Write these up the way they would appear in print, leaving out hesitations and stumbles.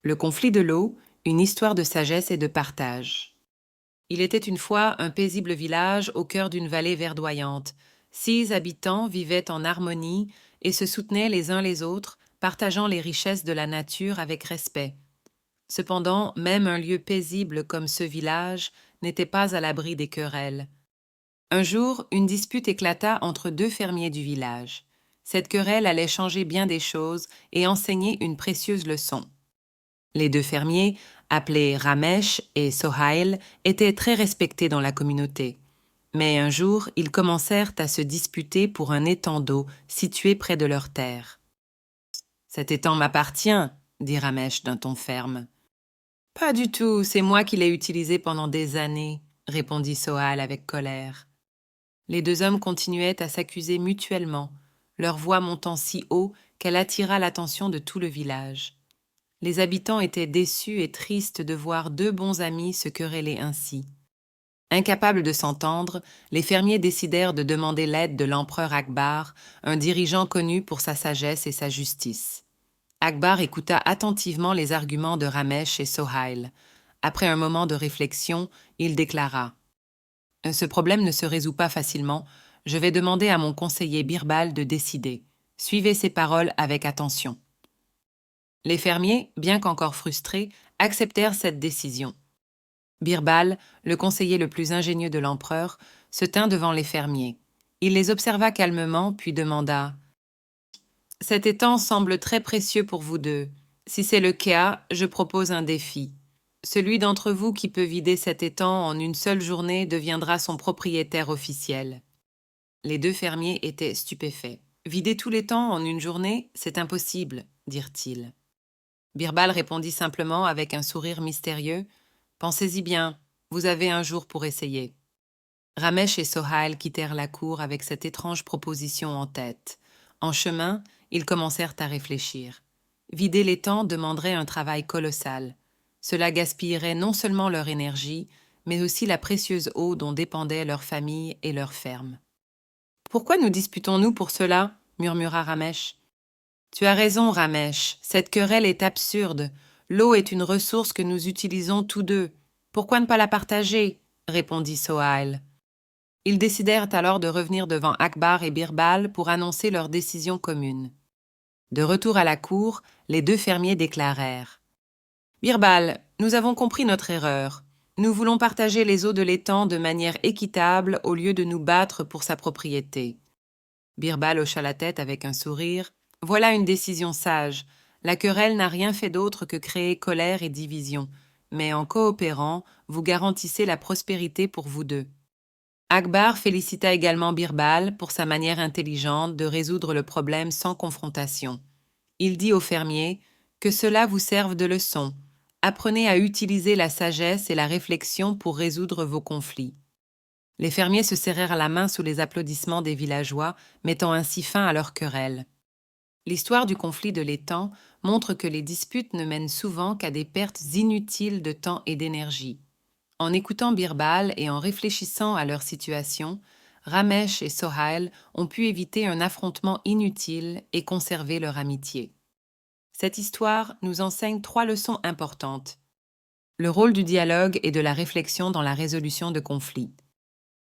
Le conflit de l'eau, une histoire de sagesse et de partage. Il était une fois un paisible village au cœur d'une vallée verdoyante. 6 habitants vivaient en harmonie et se soutenaient les uns les autres, partageant les richesses de la nature avec respect. Cependant, même un lieu paisible comme ce village n'était pas à l'abri des querelles. Un jour, une dispute éclata entre 2 fermiers du village. Cette querelle allait changer bien des choses et enseigner une précieuse leçon. Les 2 fermiers, appelés Ramesh et Sohail, étaient très respectés dans la communauté. Mais un jour, ils commencèrent à se disputer pour un étang d'eau situé près de leur terre. « Cet étang m'appartient, » dit Ramesh d'un ton ferme. « Pas du tout, c'est moi qui l'ai utilisé pendant des années, » répondit Sohail avec colère. Les 2 hommes continuaient à s'accuser mutuellement, leur voix montant si haut qu'elle attira l'attention de tout le village. Les habitants étaient déçus et tristes de voir 2 bons amis se quereller ainsi. Incapables de s'entendre, les fermiers décidèrent de demander l'aide de l'empereur Akbar, un dirigeant connu pour sa sagesse et sa justice. Akbar écouta attentivement les arguments de Ramesh et Sohail. Après un moment de réflexion, il déclara « Ce problème ne se résout pas facilement. Je vais demander à mon conseiller Birbal de décider. Suivez ses paroles avec attention. » Les fermiers, bien qu'encore frustrés, acceptèrent cette décision. Birbal, le conseiller le plus ingénieux de l'empereur, se tint devant les fermiers. Il les observa calmement, puis demanda « Cet étang semble très précieux pour vous 2. Si c'est le cas, je propose un défi. Celui d'entre vous qui peut vider cet étang en une seule journée deviendra son propriétaire officiel. » Les 2 fermiers étaient stupéfaits. « Vider tout l'étang en une journée, c'est impossible, » dirent-ils. Birbal répondit simplement avec un sourire mystérieux « Pensez-y bien, vous avez un jour pour essayer. » Ramesh et Sohail quittèrent la cour avec cette étrange proposition en tête. En chemin, ils commencèrent à réfléchir. Vider l'étang demanderait un travail colossal. Cela gaspillerait non seulement leur énergie, mais aussi la précieuse eau dont dépendaient leur famille et leur ferme. « Pourquoi nous disputons-nous pour cela » murmura Ramesh. « Tu as raison, Ramesh, cette querelle est absurde. L'eau est une ressource que nous utilisons tous 2. Pourquoi ne pas la partager ?» répondit Sohail. Ils décidèrent alors de revenir devant Akbar et Birbal pour annoncer leur décision commune. De retour à la cour, les 2 fermiers déclarèrent « Birbal, nous avons compris notre erreur. Nous voulons partager les eaux de l'étang de manière équitable au lieu de nous battre pour sa propriété. » Birbal hocha la tête avec un sourire. « Voilà une décision sage. La querelle n'a rien fait d'autre que créer colère et division. Mais en coopérant, vous garantissez la prospérité pour vous 2. » Akbar félicita également Birbal pour sa manière intelligente de résoudre le problème sans confrontation. Il dit aux fermiers que cela vous serve de leçon. Apprenez à utiliser la sagesse et la réflexion pour résoudre vos conflits. Les fermiers se serrèrent la main sous les applaudissements des villageois, mettant ainsi fin à leur querelle. L'histoire du conflit de l'étang montre que les disputes ne mènent souvent qu'à des pertes inutiles de temps et d'énergie. En écoutant Birbal et en réfléchissant à leur situation, Ramesh et Sohail ont pu éviter un affrontement inutile et conserver leur amitié. Cette histoire nous enseigne 3 leçons importantes. Le rôle du dialogue et de la réflexion dans la résolution de conflits.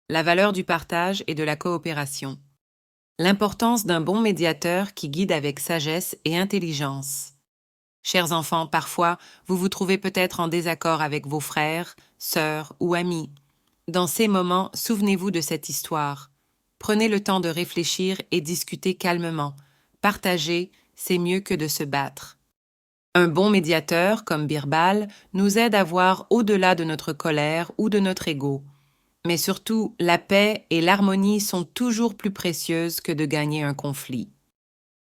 La valeur du partage et de la coopération. L'importance d'un bon médiateur qui guide avec sagesse et intelligence. Chers enfants, parfois, vous vous trouvez peut-être en désaccord avec vos frères, sœurs ou amis. Dans ces moments, souvenez-vous de cette histoire. Prenez le temps de réfléchir et discuter calmement. Partager, c'est mieux que de se battre. Un bon médiateur, comme Birbal, nous aide à voir au-delà de notre colère ou de notre ego. Mais surtout, la paix et l'harmonie sont toujours plus précieuses que de gagner un conflit.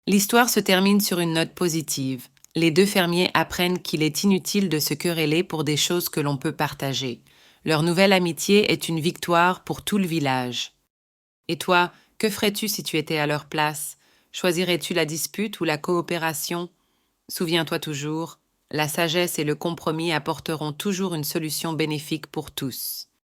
L'histoire se termine sur une note positive. Les 2 fermiers apprennent qu'il est inutile de se quereller pour des choses que l'on peut partager. Leur nouvelle amitié est une victoire pour tout le village. Et toi, que ferais-tu si tu étais à leur place? Choisirais-tu la dispute ou la coopération? Souviens-toi toujours, la sagesse et le compromis apporteront toujours une solution bénéfique pour tous.